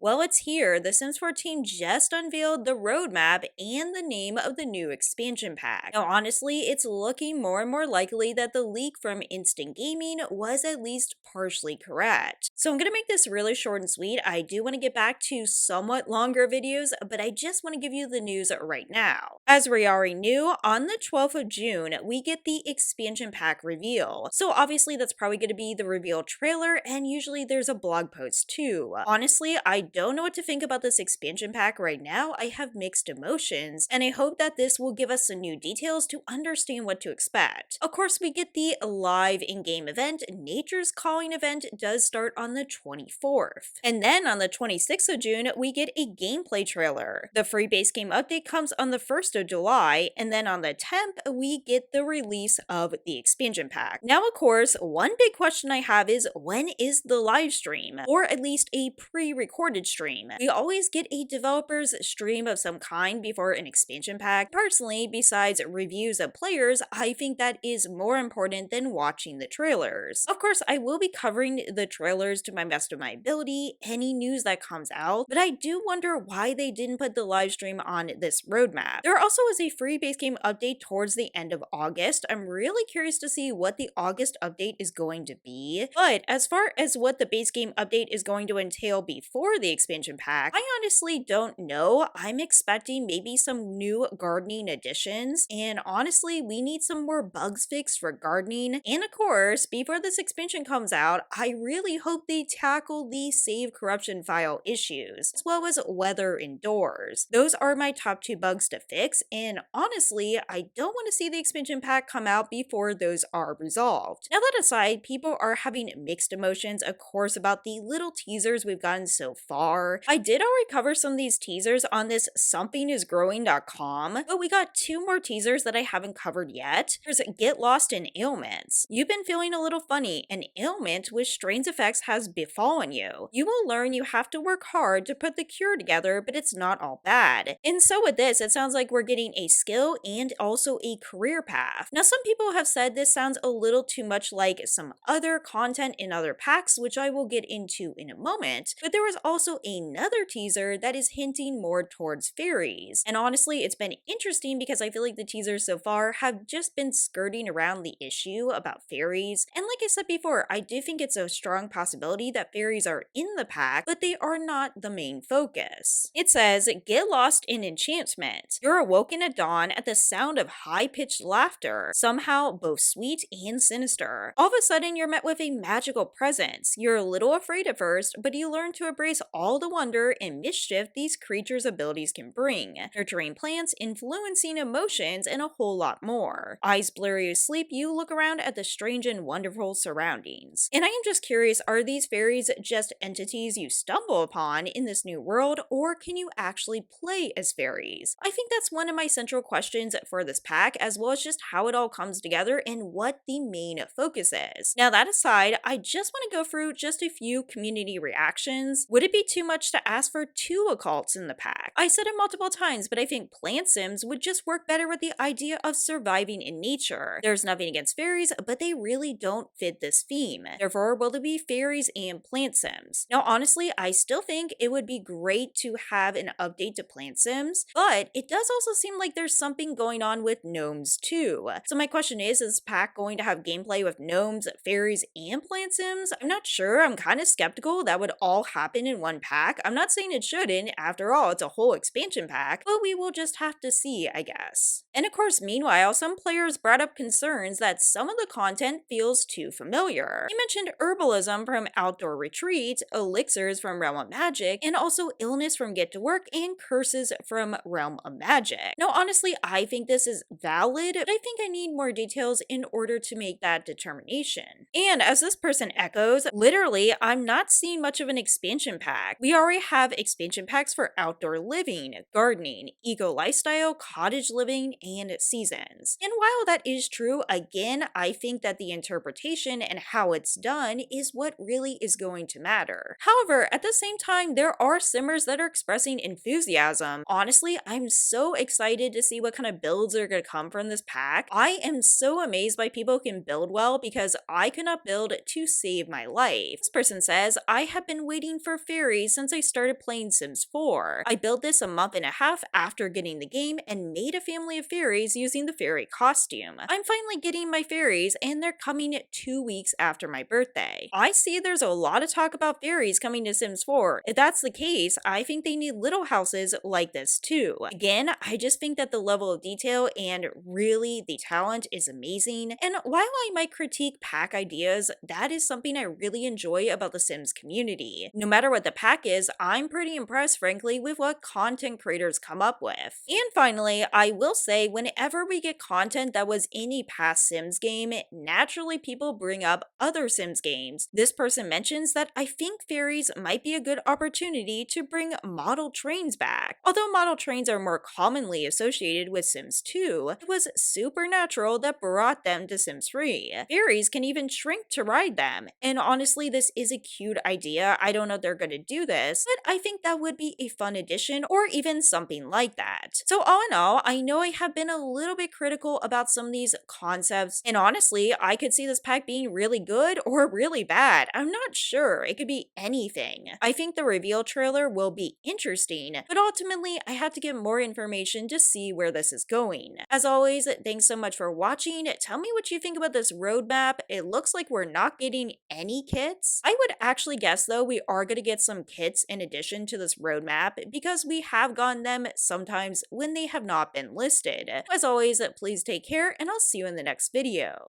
Well, it's here. The Sims 4 team just unveiled the roadmap and the name of the new expansion pack. Now, honestly, it's looking more and more likely that the leak from Instant Gaming was at least partially correct. So I'm going to make this really short and sweet. I do want to get back to somewhat longer videos, but I just want to give you the news right now. As we already knew, on the 12th of June, we get the expansion pack reveal. So obviously that's probably going to be the reveal trailer, and usually there's a blog post too. Honestly, I don't know what to think about this expansion pack right now. I have mixed emotions, and I hope that this will give us some new details to understand what to expect. Of course, we get the live in-game event. Nature's Calling event does start on the 24th. And then on the 26th of June, we get a gameplay trailer. The free base game update comes on the 1st of July, and then on the 10th, we get the release of the expansion pack. Now, of course, one big question I have is, when is the live stream? Or at least a pre-recorded stream. We always get a developer's stream of some kind before an expansion pack. Personally, besides reviews of players, I think that is more important than watching the trailers. Of course, I will be covering the trailers to my best of my ability, any news that comes out, but I do wonder why they didn't put the live stream on this roadmap. There also is a free base game update towards the end of August. I'm really curious to see what the August update is going to be, but as far as what the base game update is going to entail before the expansion pack, I honestly don't know. I'm expecting maybe some new gardening additions, and honestly, we need some more bugs fixed for gardening. And of course, before this expansion comes out, I really hope they tackle the save corruption file issues, as well as weather indoors. Those are my top two bugs to fix, and honestly, I don't want to see the expansion pack come out before those are resolved. Now that aside, people are having mixed emotions, of course, about the little teasers we've gotten so far. I did already cover some of these teasers on this somethingisgrowing.com, but we got two more teasers that I haven't covered yet. There's Get Lost in Ailments. You've been feeling a little funny. An ailment with strange effects has befallen you. You will learn you have to work hard to put the cure together, but it's not all bad. And so with this, it sounds like we're getting a skill and also a career path. Now, some people have said this sounds a little too much like some other content in other packs, which I will get into in a moment, but there was also another teaser that is hinting more towards fairies. And honestly, it's been interesting because I feel like the teasers so far have just been skirting around the issue about fairies. And like I said before, I do think it's a strong possibility that fairies are in the pack, but they are not the main focus. It says, get lost in enchantment. You're awoken at dawn at the sound of high-pitched laughter, somehow both sweet and sinister. All of a sudden, you're met with a magical presence. You're a little afraid at first, but you learn to embrace all the wonder and mischief these creatures' abilities can bring, nurturing plants, influencing emotions, and a whole lot more. Eyes blurry with sleep, you look around at the strange and wonderful surroundings. And I am just curious, are these fairies just entities you stumble upon in this new world, or can you actually play as fairies? I think that's one of my central questions for this pack, as well as just how it all comes together and what the main focus is. Now that aside, I just want to go through just a few community reactions. Would it be too much to ask for two occults in the pack? I said it multiple times, but I think plant sims would just work better with the idea of surviving in nature. There's nothing against fairies, but they really don't fit this theme. Therefore, will there be fairies and plant sims? Now honestly, I still think it would be great to have an update to plant sims, but it does also seem like there's something going on with gnomes too. So my question is this pack going to have gameplay with gnomes, fairies, and plant sims? I'm not sure. I'm kind of skeptical that would all happen in one pack. I'm not saying it shouldn't. After all, it's a whole expansion pack, but we will just have to see, I guess. And of course, meanwhile, some players brought up concerns that some of the content feels too familiar. He mentioned herbalism from Outdoor Retreat, elixirs from Realm of Magic, and also illness from Get to Work and curses from Realm of Magic. Now, honestly, I think this is valid, but I think I need more details in order to make that determination. And as this person echoes, literally, I'm not seeing much of an expansion pack. We already have expansion packs for outdoor living, gardening, eco lifestyle, cottage living, and seasons. And while that is true, again, I think that the interpretation and how it's done is what really is going to matter. However, at the same time, there are simmers that are expressing enthusiasm. Honestly, I'm so excited to see what kind of builds are going to come from this pack. I am so amazed by people who can build well because I could not build to save my life. This person says, I have been waiting for fairies fairies since I started playing Sims 4. I built this a month and a half after getting the game and made a family of fairies using the fairy costume. I'm finally getting my fairies and they're coming 2 weeks after my birthday. I see there's a lot of talk about fairies coming to Sims 4. If that's the case, I think they need little houses like this too. Again, I just think that the level of detail and really the talent is amazing. And while I might critique pack ideas, that is something I really enjoy about the Sims community. No matter what the pack is, I'm pretty impressed, frankly, with what content creators come up with. And finally, I will say, whenever we get content that was in a past Sims game, naturally people bring up other Sims games. This person mentions that I think fairies might be a good opportunity to bring model trains back. Although model trains are more commonly associated with Sims 2, it was Supernatural that brought them to Sims 3. Fairies can even shrink to ride them, and honestly, this is a cute idea. I don't know if they're going to do this, but I think that would be a fun addition or even something like that. So all in all, I know I have been a little bit critical about some of these concepts, and honestly, I could see this pack being really good or really bad. I'm not sure. It could be anything. I think the reveal trailer will be interesting, but ultimately, I have to get more information to see where this is going. As always, thanks so much for watching. Tell me what you think about this roadmap. It looks like we're not getting any kits. I would actually guess though we are going to get some kits in addition to this roadmap because we have gotten them sometimes when they have not been listed. As always, please take care and I'll see you in the next video.